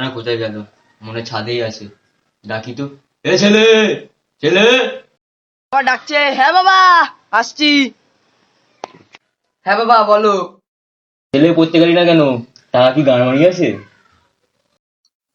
না কোথায় গেল? মনে হয় ছাদেই আছে। ডাকি তো। এ ছেলে, ছেলে। বাবা ডাকছে। হ্যাঁ বাবা আসছি। হ্যাঁ বাবা বলো। ছেলে পড়তে গেলি না কেন? টাকা কি গান মারি আছে?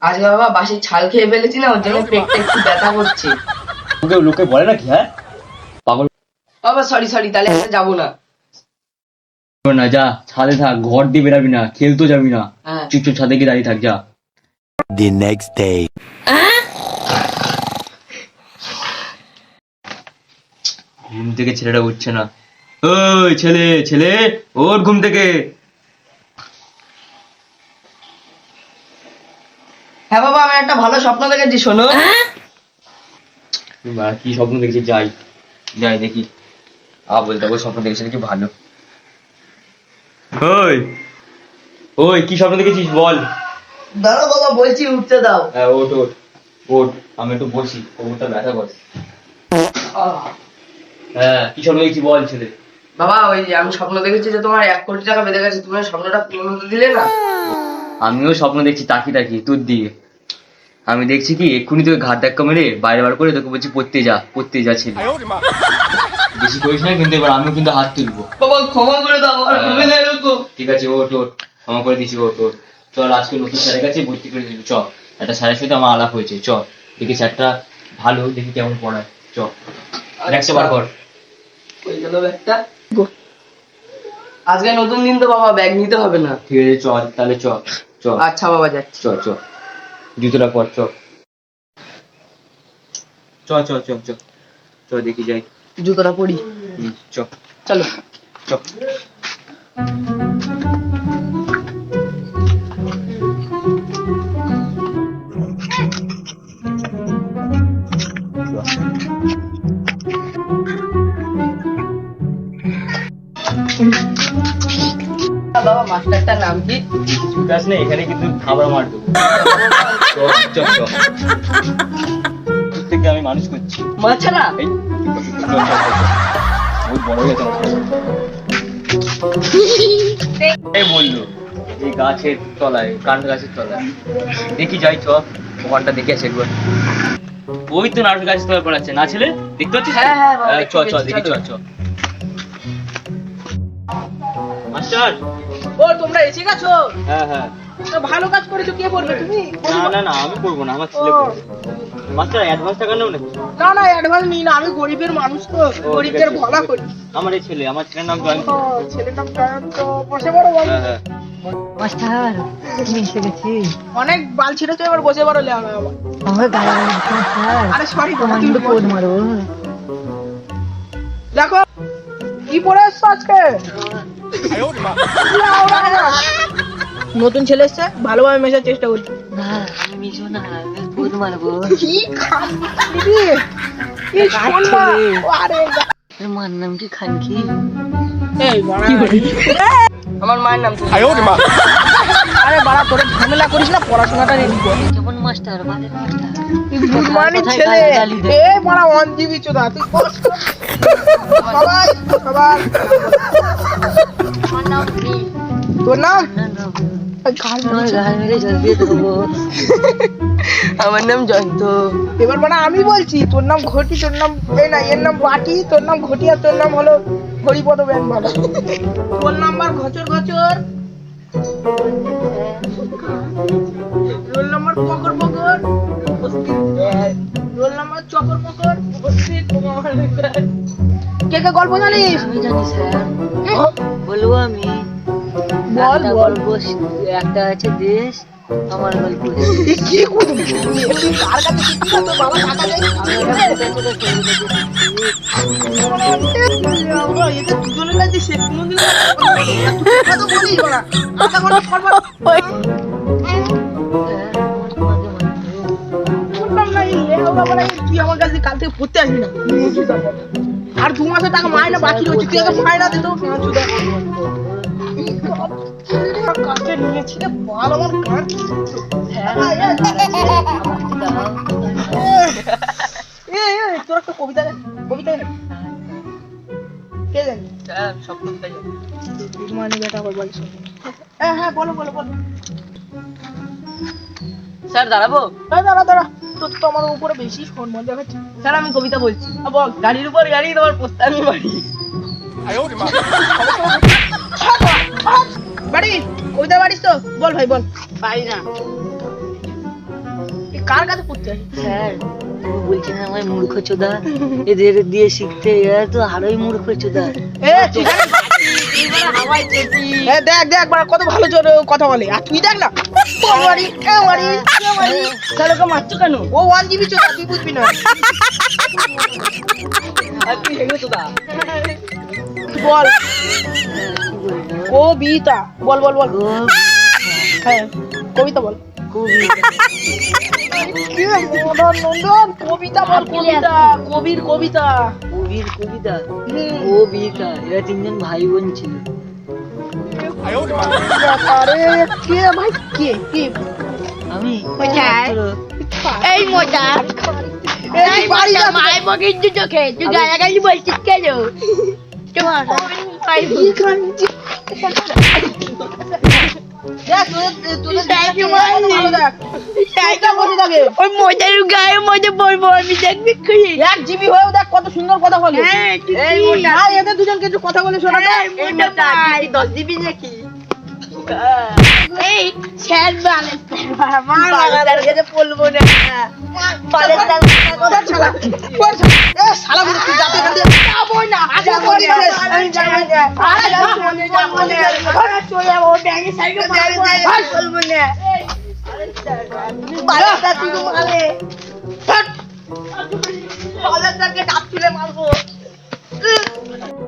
আজকে বাবা বাসির ছাল খেয়ে ফেলেছি না, ওর জন্য পেটটা একটু ব্যথা করছে। তোকে লোকে বলে নাকি? হ্যাঁ পাগল। বাবা সরি সরি, তাহলে আমরা যাবো না। না যা, ছাদে থাক, ঘর দিয়ে বেরাবি না, খেলতেও যাবি না। হ্যাঁ। চুপচাপ ছাদে গিয়ে দাঁড়িয়ে থাক, যা। The next day. ঘুম থেকে ছেলেটা উঠছে না। ওই ছেলে, ছেলে ওর ঘুম থেকে। হ্যাঁ বাবা আমি একটা ভালো স্বপ্ন দেখেছি, শোনো। কি স্বপ্ন দেখছি? যাই যাই দেখি। বলতে ওই স্বপ্ন দেখেছি নাকি ভালো। ওই ওই কি স্বপ্ন দেখেছিস বল? দাঁড়াও বাবা বলছি, উঠতে দাও। হ্যাঁ ওঠ ওঠ ওঠ, আমি একটু বসি, কোমরটা ব্যথা করে। হ্যাঁ কি স্বপ্ন দেখছি বল ছেলে? বাবা ওই আমি স্বপ্ন দেখেছি যে তোমার 1 কোটি টাকা বেঁধে গেছে, তুমি স্বপ্নটা পূরণ করতে দিলে না। আমিও স্বপ্ন দেখছি তাকি তাকি তোর দিকে। আমি দেখছি কি এক্ষুনি তোকে ঘাট ধাক্কা মেরে বাইরে বার করে তোকে বলছি পড়তে যা ছেলে। বেশি করিস না কিন্তু, এবার আমিও কিন্তু হাত তুলবো। বাবা ক্ষমা করে দাও, আর হবে না এরকম। ঠিক আছে ওঠ ওঠ, ক্ষমা করে দিচ্ছি, ওঠ ওঠ। চল আজকে নতুন স্যারের কাছে ভর্তি করে দিবি, চ। একটা স্যারের সাথে আমার আলাপ হয়েছে, চ। দেখি স্যারটা ভালো, দেখি কেমন পড়ায়, চ। ব্যাগটা বার কর। হয়ে গেল ব্যাগটা। আজকে নতুন দিন তো বাবা, ব্যাগ নিতে হবে না। ঠিক আছে চল তাহলে, চ চ। আচ্ছা বাবা যাচ্ছি। চ চ, জুতোটা পর, চ চ চ চ চ চ, দেখি যাই। জুতোটা পরি। চ চলো চ। বাবা মাস্টারটার নাম কি? গাছ না, এখানে কিন্তু খাবার মার দেবো। চ চ চ, থেকে আমি মানুষ করছি। মাছারা এই বহুত বড় হয়ে গেছে। এই বললো এই গাছের তলায়, কান্ড গাছের তলায়। দেখি যাই, চ ওখানটা দেখে আসি একবার। ওই তো নারকেল গাছের তলায় পড়াচ্ছে না ছেলে, দেখতে পাচ্ছিস? হ্যাঁ, হ্যাঁ, বাবা, চ চ দেখি, চ চ। মাস্টার। ও তোমরা এসে গেছো? হ্যাঁ হ্যাঁ। তো ভালো কাজ করেছো, কে পড়বে তুমি? না না না, আমি পড়বো না, আমার ছেলে পড়বে। মাস্টার অ্যাডভান্স টাকা নাও নাকি? না না অ্যাডভান্স নিই না, আমি গরিবের মানুষ তো, গরিবদের ভলা করি। আমার এই ছেলে, আমার ছেলের নাম জয়ন্ত। ছেলের নাম জয়ন্ত, বসে পড়ো বাবু। হ্যাঁ হ্যাঁ। মাস্টার তুমি এসে গেছি। অনেক বাল ছিঁড়েছো, এবার বসে পড়ো। লে আমার আমার গায়ে মাস্টার, আরে সরি তোমার কিন্তু কোড মারবো। দেখো কি পড়ে এসছো আজকে। নতুন ছেলে এসছে, ভালোভাবে মেশার চেষ্টা করছি। না আমি মিশো না, আমি কোড মারবো। কি খাচ্ছি কি শুনবা? আরে তোর মার নাম কি খানকি? এই বাড়া, আমার মায়ের নাম তুমি। আরে বাড়া তোরে ঝামেলা করিস না, পড়াশোনাটা রেডি কর। কেমন মাস্টার, বালের মাস্টার। গুডমার্নিং ছেলে। এ বাড়া ওয়ান জিবি চোদা, তুই সবাই সবাই। আমার নাম কি? তোর নাম? তোমার গায়ে মেরে জল দিয়ে দেবো। আমার নাম জয়ন্ত। এবার মানে আমি বলছি, তোর নাম ঘটি, তোর নাম এই না, এর নাম বাটি, তোর নাম ঘটি, আর তোর নাম হলো হরিপদ ব্যান বালা। তোর নাম্বার ঘচর ঘচর, রোল নাম্বার পকর পকর, রোল নাম্বার চকর পকর। কে কে গল্প জানিস? আমি জানি স্যার, বলবো আমি। বল একটা বল। গল্প, একটা আছে দেশ, আমার গল্প। কি করবি তুই? কার কাছে শিখবি না? তোর বাবা টাকা দেয়। আমরা এদের দুজনের কাছে শেখ কোনোদিন কথা তো বলিস না। আধা ঘন্টা পর পর বললাম না, এই লেওড়া বলা, তুই আমার কাছে কাল থেকে পড়তে আসবি না। আর 2 মাসের টাকা মাইনে বাকি রয়েছে, তুই আগে মাইনা দে তো। কাকে নিয়েছি রে বল, আমার কান তোর একটা কবিতা কবিতা কে জানি? সব কবিতা জানি। গুড মর্নিং বেটা, আবার বল। হ্যাঁ হ্যাঁ বলো বলো বলো। স্যার দাঁড়াবো? দাঁড়া দাঁড়া, তোর তো আমার উপরে বেশি সম্মান দেখাচ্ছে। স্যার আমি কবিতা বলছি। বল। গাড়ির উপর গাড়ি, তোমার পোস্টামি বাড়ি। বাড়ি কবিতা পারিস তো? বল ভাই বল। পারি না কার কাছে পড়তে আসিস? স্যার, ও বলছে না আমার মূর্খ চোদা, এদের দিয়ে শিখতে, এরা তো আরোই মূর্খ চোদা। দেখ দেখ বাড়া কত ভালো জোরে কত বলে, আর তুই দেখ না স্যার ওকে মারছো কেন? ও 1 GB চোদা, তুই বুঝবি না। আর তুই হেগে চোদা। বল কবিতা, বল বল বল। হ্যাঁ কবিতা বল। নন্দন কবিতা বল, কবিতা, কবির কবিতা। কবির কবিতা, কবিতা, এরা তিনজন ভাই বোন ছিল। আরে কে ভাই, কে কে? আমি এই মজা, এই বাড়ি যা মাই বগির চোখে তুই গালাগালি বলছিস কেন? তোমার ভাই কি কাঁদছি। ওই মজার গায়ে মজা বলবো আমি, দেখবি 1 GB হয়েও দেখ কত সুন্দর কথা বলে। এদের দুজন কিছু কথা বলে শোনা। 10 জিবি নাকি? এই স্যার বলবো না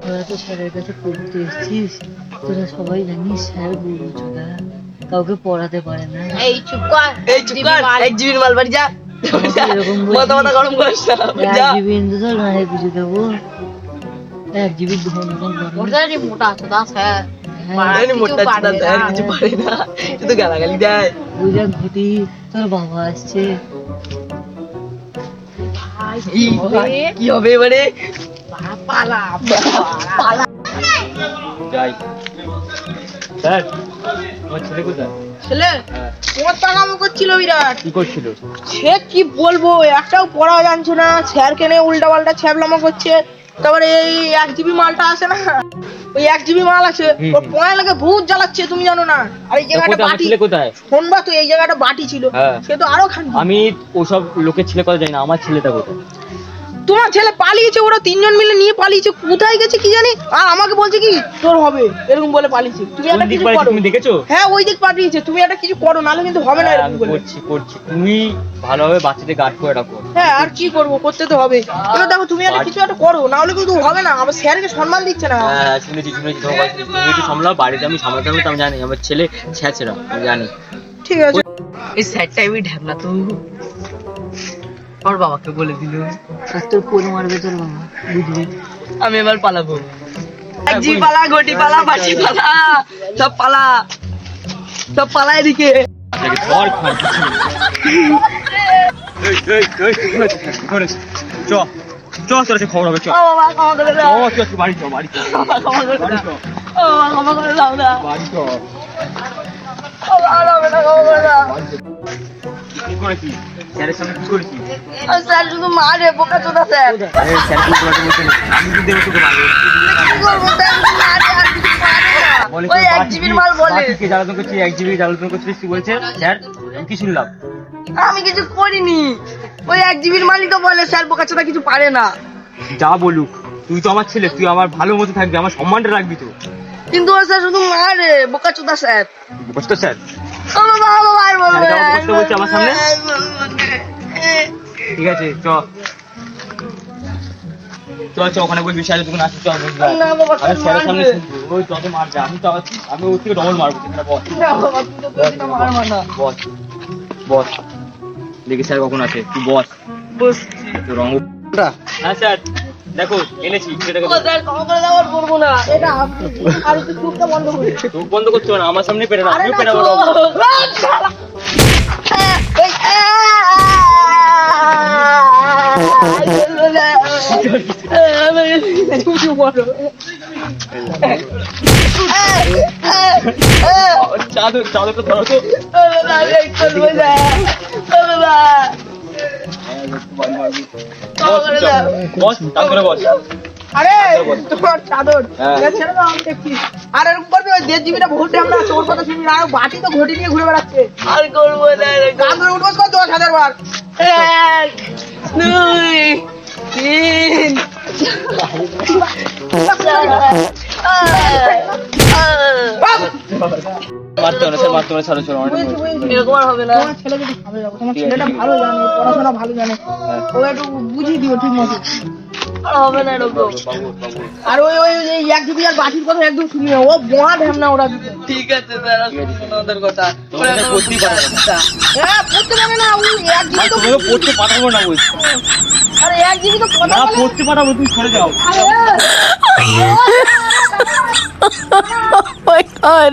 তোরা তো স্যারের কাছে পড়তে এসেছিস, তোরা সবাই জানিস স্যার গুরু চোদা, কাউকে পড়াতে পারে না। এই চুপ কর, এই চুপ কর, 1 জিবির মাল বাড়ি যা। মাথা মাথা গরম করিস না, যা। 1 জিবি ইন্দু তো না কিছু দেবো, 1 জিবি ধন ধন ওটারই মোটা আছে দা স্যার। মানে মোটা চোদা স্যার কিছু পারে না, শুধু গালাগালি দেয়। বুঝা ঘটি, তোর বাবা আসছে। কি হবে এবারে? পালা যাই। স্যার, আমার ছেলে কোথায়? ছেলে তোমার টাকামো করছিল বিরাট। কি করছিল? সে কি বলবো, একটাও পড়া জানছে না, স্যারকে নিয়ে উল্টা পাল্টা ছ্যাবলামো করছে। তারপরে এই 1 GB মালটা আছে না, ওই 1 GB মাল আছে, ওর পড়া লাগে ভূত জ্বালাচ্ছে, তুমি জানো না। আর এই জায়গাটা আমার বাটি, ছেলে কোথায়? শুনবা তো, এই জায়গাটা বাটি ছিল, হ্যাঁ। সে তো আরো খান। আমি ওসব লোকের ছেলে কথা জানি না, আমার ছেলেটা কোথায়? তোমার ছেলে পালিয়েছে, ওরা 3 জন মিলে নিয়ে পালিয়েছে, কোথায় গেছে কি জানি। আর আমাকে বলছে কি তোর হবে, এরকম বলে পালিয়েছে। তুমি একটা কিছু করো। তুমি দেখেছো? হ্যাঁ ওই দিক পাঠিয়েছে, তুমি একটা কিছু করো, নাহলে কিন্তু হবে না এরকম আমি বলে। করছি। তুমি ভালোভাবে বাচ্চাদের গার্ড করে রাখো। হ্যাঁ আর কি করবো, করতে তো হবে। এবার দেখো তুমি একটা কিছু একটা করো, নাহলে কিন্তু হবে না। আমার স্যারকে সম্মান দিচ্ছে না। হ্যাঁ শুনেছি তোমার তুমি একটু সামলাও, বাড়িতে আমি সামলাতে হবে তো, আমি জানি আমার ছেলে ছেঁচড়া, আমি জানি। ঠিক আছে। এই স্যারটা আমি ঢ্যাবলা তো ওর বাবাকে বলে দিল, আর তোর কোন মারবে তোর বাবা, বুঝলি? আমি এবার পালাবো। 1 জিবি পালা, ঘটি পালা, বাটি পালা, সব পালা, সব পালা এদিকে। ধর খান চ তোর খবর হবে, চ বাবা ক্ষমা করে দাও, বাড়ি চ ক্ষমা করে দাও, ক্ষমা করে দাও না, বাড়ি চ। ক্ষমা করে দাও। কি করেছি স্যারের সামনে, কি করেছি? আর স্যার শুধু মারে, বোকা চোদা স্যার। আরে স্যার কি বলতে বলছে না, আমি কিন্তু দেবো তোকে মারবো। কি করবো স্যার, শুধু মারে আর কিছু পারে না। বলে ওই 1 জিবির মাল বলে। বাকিকে জ্বালাতন করছি, 1 জিবি জ্বালাতন করছিস, কি বলছে স্যার? আমি কি শুনলাম? আমি কিছু করিনি, ওই 1 জিবির মালিক তো বলে স্যার বোকা চোদা কিছু পারে না। যা বলুক, তুই তো আমার ছেলে, তুই আমার ভালো মতো থাকবি, আমার সম্মানটা রাখবি তো। কিন্তু ও স্যার শুধু মারে, বোকা চোদা স্যার। বুঝতো স্যার? আমার বাবা ভাই বলবে। আরে যাও, বসতে বলছে আমার সামনে। ঠিক আছে চ ওখানে বলবি স্যার যতক্ষণ আসছে, চ বসবি। না বাবা, আরে স্যারের সামনে মারবে। শুনবি, ওই যত মারবে আমি ওর থেকে ডবল মারবো। সেখানে বস না বাবা, তুমি তো প্রতিটা মারবা না। বস দেখি স্যার কখন আছে, তুই বস। তো রঙ হ্যাঁ স্যার দেখো এনেছি, সেটাকে ও স্যার ক্ষমা করে দাও, আর করবো না এটা। আর একটু চুপটা বন্ধ করে। চোখ বন্ধ করতে হবে না, আমার সামনে পেরে না, আরে আমিও না, পেরে চুপ। শালা। এই, তুমি বলো। চাদরটা ধরো তো। করবো না। বস তারপরে বস। আরে তোমার চাদর হ্যাঁ। এ ছেড়ে দাও আমি দেখছি। আর এরকম করবি ওই 1.5 GB ভোট আমরা তোর কথা শুনবি না। আর বাটি তো ঘটি নিয়ে ঘুরে বেড়াচ্ছে। আর করবো না এরকম। গান ধরে উঠবস কর 10,000 বার। 1 2 3 বাপ! মারতে হবে না স্যার, মারতে হবে না, ছাড়ো ছাড়ো, অনেক বুঝেছি, বুঝেছি। এরকম আর হবে না। তোমার ছেলে যদি খাবে যাবো, তোমার ছেলেটা ভালো জানে, পড়াশোনা ভালো জানে, ওকে একটু বুঝিয়ে দিও ঠিক মতো। আর হবে না এরকম। আর ওই ওই ওই 1 GB আর বাটির কথা একদম শুনি না, ও মহা ঢ্যামনা ওরা দিতে। ঠিক আছে স্যার, আর শুনবো না ওদের কথা। তোমাকে ওরা পড়তেই পারবে না। হ্যাঁ পড়তে পারে না, ওই 1 GB আর তো তোমাকে পড়তে পাঠাবো না বলছি। আরে 1 GB তো কথা না বলে। পড়তে পাঠাবো, তুমি সরে যাও। আরে Oh my god.